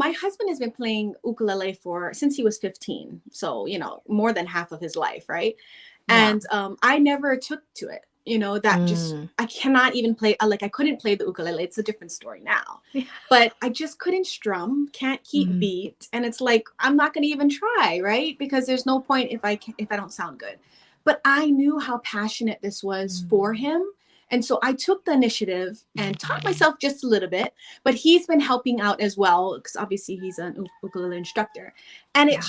My husband has been playing ukulele since he was 15. So, more than half of his life, right? Yeah. And I never took to it. That just, Mm. I cannot even play, like I couldn't play the ukulele. It's a different story now. Yeah. But I just couldn't strum, can't keep Mm. beat. And it's like, I'm not going to even try, right? Because there's no point if I don't sound good. But I knew how passionate this was for Mm. him. And so I took the initiative and taught myself just a little bit, but he's been helping out as well because obviously he's an ukulele instructor. And Yeah.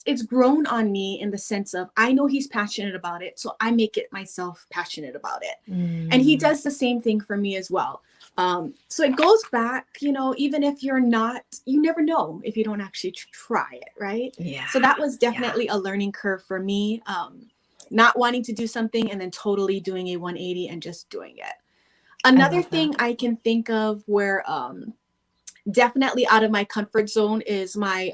it's grown on me in the sense of I know he's passionate about it, so I make it myself passionate about it. And he Mm. does the same thing for me as well. So it goes back, even if you're not, you never know if you don't actually try it, right? Yeah. So that was Yeah. definitely a learning curve for me. Not wanting to do something and then totally doing a 180 and just doing it. I Another love that. thing I can think of where definitely out of my comfort zone is my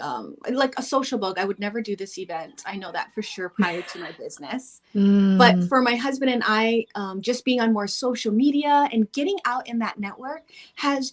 like a social bug. I would never do this event. I know that for sure prior to my business. But Mm. for my husband and I, just being on more social media and getting out in that network has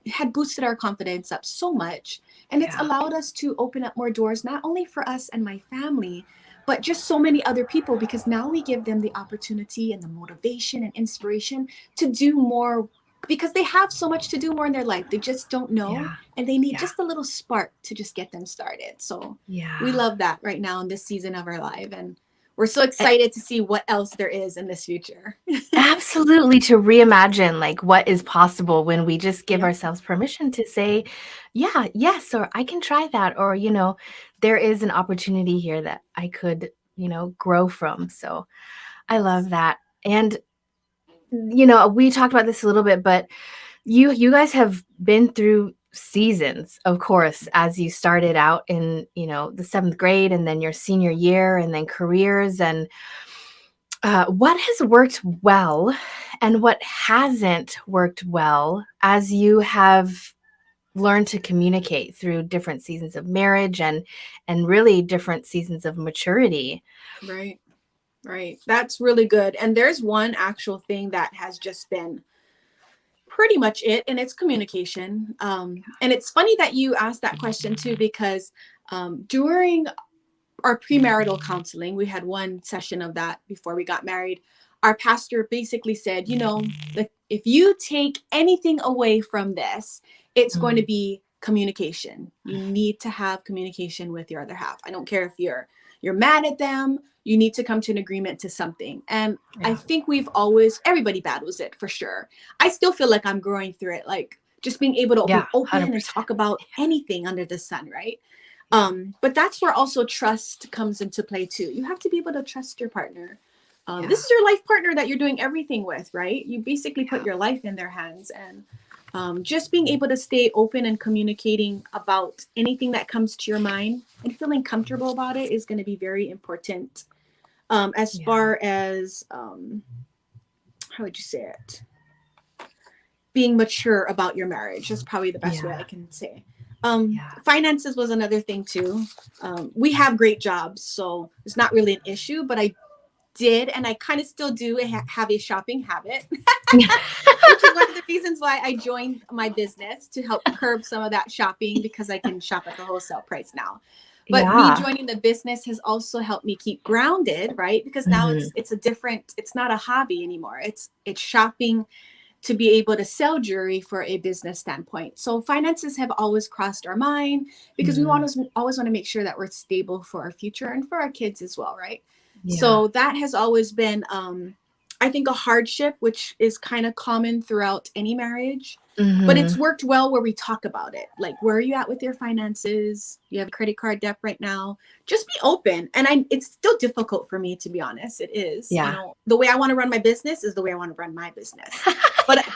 had boosted our confidence up so much. And it's Yeah. allowed us to open up more doors, not only for us and my family, but just so many other people, because now we give them the opportunity and the motivation and inspiration to do more because they have so much to do more in their life. They just don't know. Yeah. And they need Yeah. just a little spark to just get them started. So we Yeah. love that right now in this season of our life. And we're so A- excited to see what else there is in this future. Absolutely, to reimagine like what is possible when we just give Yeah. ourselves permission to say, yeah, yes, or I can try that, or there is an opportunity here that I could, grow from. So I Yes. love that. And we talked about this a little bit, but you guys have been through seasons, of course, as you started out in, the 7th grade and then your senior year and then careers. And what has worked well and what hasn't worked well as you have learned to communicate through different seasons of marriage and really different seasons of maturity? Right. Right. That's really good. And there's one actual thing that has just been pretty much it, and it's communication. And it's funny that you asked that question too, because during our premarital counseling, we had one session of that before we got married. Our pastor basically said, if you take anything away from this, it's going to Mm. be communication. You need to have communication with your other half. I don't care if you're mad at them, you need to come to an agreement to something. And I Yeah. think everybody battles it for sure. I still feel like I'm growing through it, like just being able to be Yeah, open and 100%. talk about anything under the sun, right? But that's where also trust comes into play too. You have to be able to trust your partner. Yeah. This is your life partner that you're doing everything with, right? You basically put Yeah. your life in their hands, and just being able to stay open and communicating about anything that comes to your mind and feeling comfortable about it is going to be very important. As Yeah. far as how would you say it? Being mature about your marriage is probably the best way Yeah. I can say. Yeah. Finances was another thing too. We have great jobs, so it's not really an issue, but I did, and I kind of still do have a shopping habit, which is one of the reasons why I joined my business to help curb some of that shopping because I can shop at the wholesale price now. But me Yeah. joining the business has also helped me keep grounded, right? Because now Mhm. it's not a hobby anymore. It's shopping to be able to sell jewelry for a business standpoint. So finances have always crossed our mind because we Mm. always want to make sure that we're stable for our future and for our kids as well, right? Yeah. So that has always been, I think, a hardship, which is kind of common throughout any marriage. But it's Mhm. worked well where we talk about it. Like, where are you at with your finances? You have a credit card debt right now. Just be open. And it's still difficult for me, to be honest. It is. Yeah. The way I want to run my business is the way I want to run my business. But Yeah.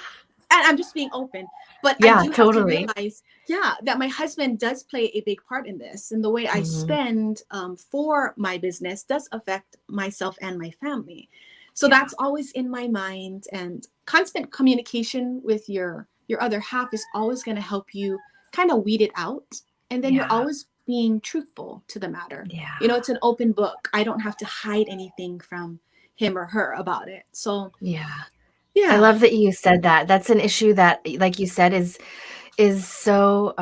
and I'm just being open. But I Yeah, do have to totally. realize, yeah, that my husband does play a big part in this. And the way I Mhm. spend for my business does affect myself and my family. So Yeah. that's always in my mind. And constant communication with your other half is always going to help you kind of weed it out. And then you're Yeah. always being truthful to the matter. Yeah. It's an open book. I don't have to hide anything from him or her about it. So Yeah. I yeah. love that you said that. That's an issue that, like you said, is so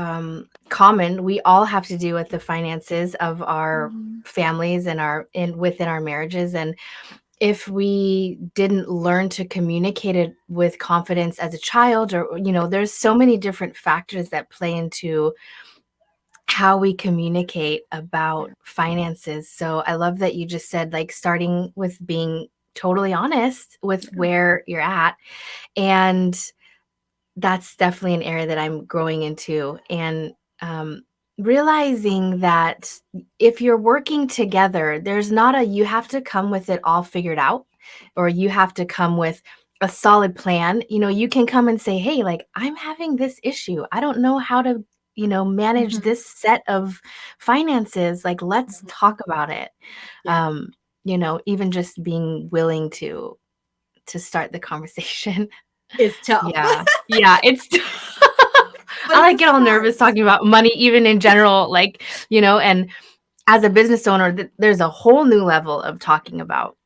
common. We all have to do with the finances of our Mhm. families and within our marriages. And if we didn't learn to communicate it with confidence as a child, or there's so many different factors that play into how we communicate about Yeah. finances. So I love that you just said, like, starting with being totally honest with Yeah. where you're at. And that's definitely an area that I'm growing into, and um, realizing that if you're working together, there's not a you have to come with it all figured out, or you have to come with a solid plan. You can come and say, hey, like, I'm having this issue. I don't know how to, manage Mhm. this set of finances. Like, let's Mhm. talk about it. Yeah. Um, even just being willing to start the conversation. It's tough, Yeah. Yeah, it's but I, it's like, a get all nervous start. talking about money even in general, like, and as a business owner, there's a whole new level of talking about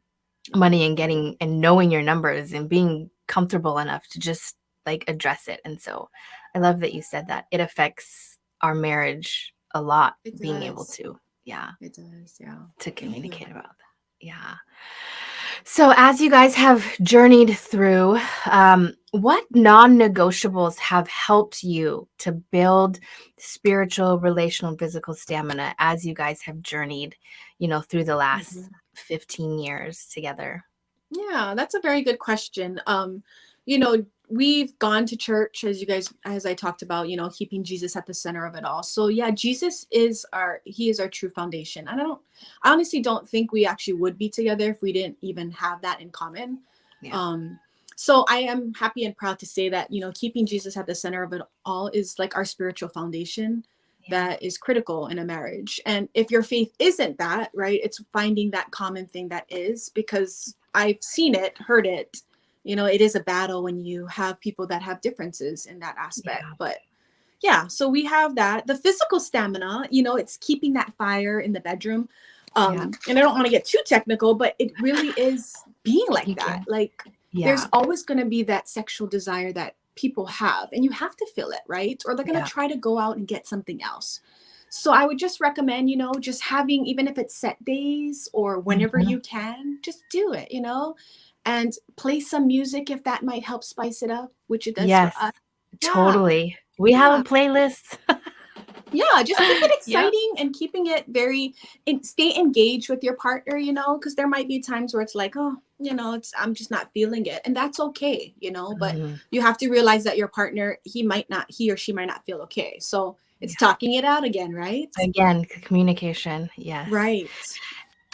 money and getting and knowing your numbers and being comfortable enough to just, like, address it. And so I love that you said that. It affects our marriage a lot, It being able does. to, yeah, It does. Yeah. to Thank you. communicate about that. Yeah. So, as you guys have journeyed through, what non negotiables have helped you to build spiritual, relational, and physical stamina as you guys have journeyed, through the last Mhm. 15 years together? Yeah, that's a very good question. We've gone to church as you guys, as I talked about, keeping Jesus at the center of it all. So yeah, Jesus is he is our true foundation. And I honestly don't think we actually would be together if we didn't even have that in common. Yeah. Um, so I am happy and proud to say that, keeping Jesus at the center of it all is like our spiritual foundation Yeah. that is critical in a marriage. And if your faith isn't that, right, it's finding that common thing that is, because I've seen it, heard it. It is a battle when you have people that have differences in that aspect. Yeah. But yeah, so we have that. The physical stamina, it's keeping that fire in the bedroom. Yeah. And I don't want to get too technical, but it really is being like You that. can. Like, there's Yeah. always going to be that sexual desire that people have, and you have to feel it, right? Or they're going to Yeah. try to go out and get something else. So I would just recommend, just having, even if it's set days or whenever Mhm. you can, just do it, and play some music if that might help spice it up, which it does for Yes, us. Yeah. totally. We have Yeah. a playlist. Yeah, just keep it Yep. exciting and keeping it very stay engaged with your partner, because there might be times where it's like, oh, it's I'm just not feeling it. And that's okay, but Mhm. you have to realize that your partner, he or she might not feel okay. So it's Yeah. talking it out again, right? Again, communication, yes. Right.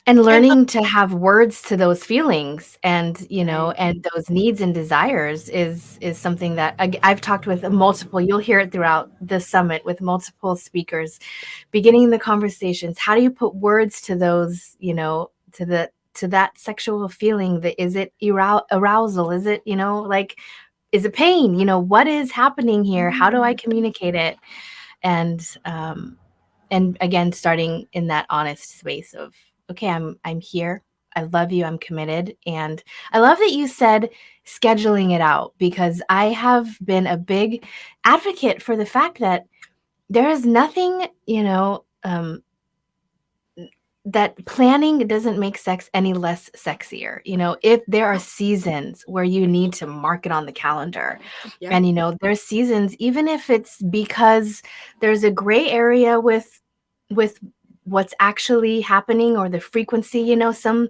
And And learning to have words to those feelings, and, right. and those needs and desires is something that I've talked with multiple. You'll hear it throughout the summit with multiple speakers, beginning the conversations. How do you put words to those, to that sexual feeling? That is it arousal? Is it, like, is it pain? What is happening here? How do I Mhm. communicate it? And and again, starting in that honest space of, okay, I'm here, I love you, I'm committed. And I love that you said scheduling it out, because I have been a big advocate for the fact that there is nothing, that planning doesn't make sex any less sexier. If there are seasons where you need to mark it on the calendar, Yep. and, there's seasons, even if it's because there's a gray area with what's actually happening, or the frequency. Some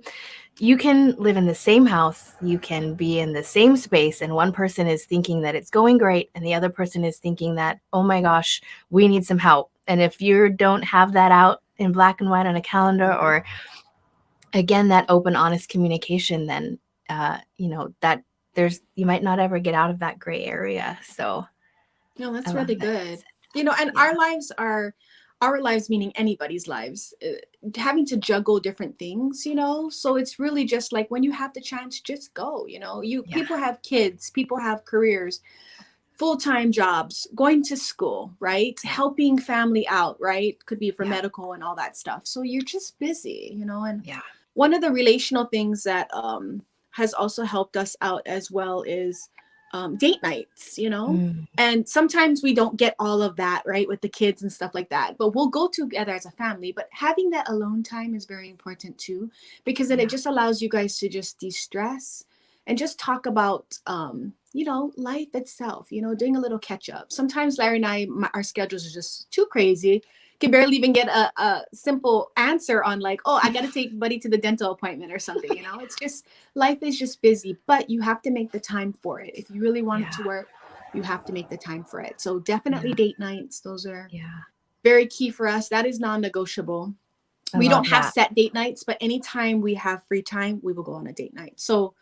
you can live in the same house, you can be in the same space, and one person is thinking that it's going great, and the other person is thinking that, oh my gosh, we need some help. And if you don't have that out in black and white on a calendar, Mhm. or again, that open, honest communication, then that you might not ever get out of that gray area. So No, I that's love really that you good. said And that. Yeah. our lives, meaning anybody's lives, having to juggle different things, So it's really just like when you have the chance, just go, You Yeah. people have kids, people have careers, full-time jobs, going to school, right? Yeah. Helping family out, right? Could be for Yeah. medical and all that stuff. So you're just busy, And Yeah. one of the relational things that has also helped us out as well is date nights, you know? Mm, And sometimes we don't get all of that, right, with the kids and stuff like that, but we'll go together as a family. But having that alone time is very important too, because then it yeah. just allows you guys to just de-stress and just talk about, you know, life itself, you know, doing a little catch up. Sometimes Larry and I, our schedules are just too crazy. Can barely even get a simple answer on like, oh, I got to take Buddy to the dental appointment or something, you know? It's just, life is just busy, but you have to make the time for it. If you really want it Yeah. to work, you have to make the time for it. So definitely Yeah. date nights. Those are Yeah. very key for us. That is non-negotiable. I We don't love have that. set date nights, but anytime we have free time, we will go on a date night. So